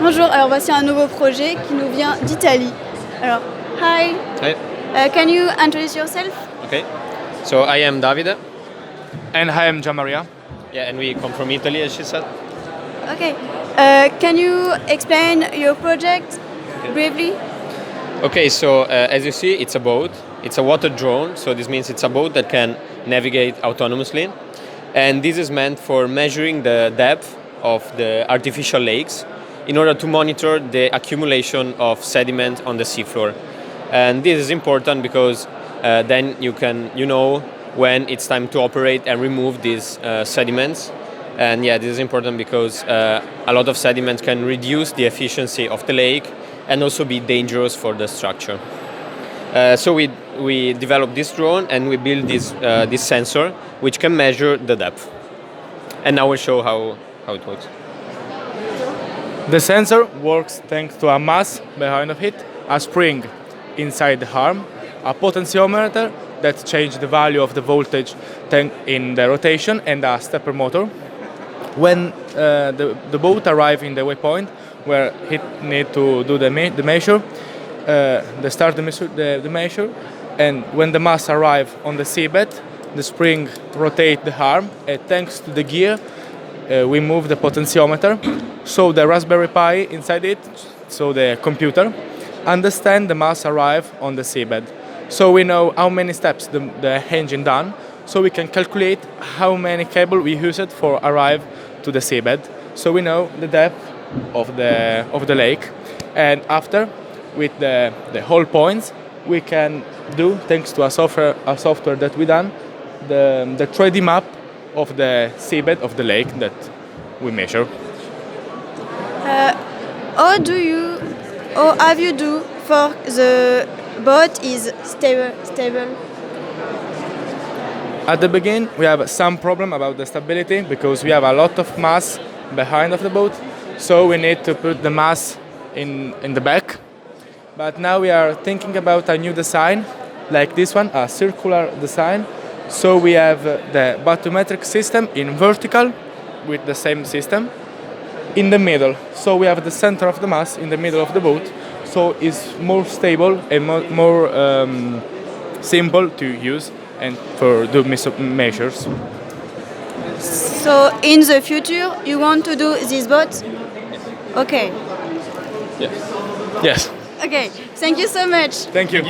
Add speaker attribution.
Speaker 1: Bonjour, alors voici un nouveau projet qui nous vient d'Italie. Alors, hi.
Speaker 2: Hi.
Speaker 1: Can you introduce yourself?
Speaker 2: Okay. So I am Davide.
Speaker 3: And I am Gianmaria.
Speaker 2: Yeah, and we come from Italy, as she said.
Speaker 1: Okay. Can you explain your project briefly?
Speaker 2: Okay, so as you see, it's a boat. It's a water drone, so this means it's a boat that can navigate autonomously. And this is meant for measuring the depth of the artificial lakes in order to monitor the accumulation of sediment on the seafloor. And this is important because then you know when it's time to operate and remove these sediments. And yeah, this is important because a lot of sediment can reduce the efficiency of the lake and also be dangerous for the structure. So we developed this drone and we built this sensor which can measure the depth. And now we'll show how it works.
Speaker 3: The sensor works thanks to a mass behind of it, a spring inside the arm, a potentiometer that changes the value of the voltage in the rotation, and a stepper motor. When the boat arrives in the waypoint where it needs to do the measure, they start the measure, and when the mass arrives on the seabed, the spring rotates the arm, and thanks to the gear, we move the potentiometer, so the Raspberry Pi inside it, so the computer, understand the mass arrive on the seabed. So we know how many steps the engine done, so we can calculate how many cable we used for arrive to the seabed. So we know the depth of the lake, and after, with the whole points, we can do, thanks to a software that we done, the 3D map of the seabed of the lake that we measure.
Speaker 1: How have you do for the boat is stable?
Speaker 3: At the beginning, we have some problem about the stability because we have a lot of mass behind of the boat, so we need to put the mass in the back. But now we are thinking about a new design, like this one, a circular design. So we have the bathymetric system in vertical with the same system in the middle. So we have the center of the mass in the middle of the boat. So it's more stable and more simple to use and for do measures.
Speaker 1: So in the future, you want to do this boat? Okay.
Speaker 2: Yes.
Speaker 3: Yes.
Speaker 1: Okay. Thank you so much.
Speaker 3: Thank you.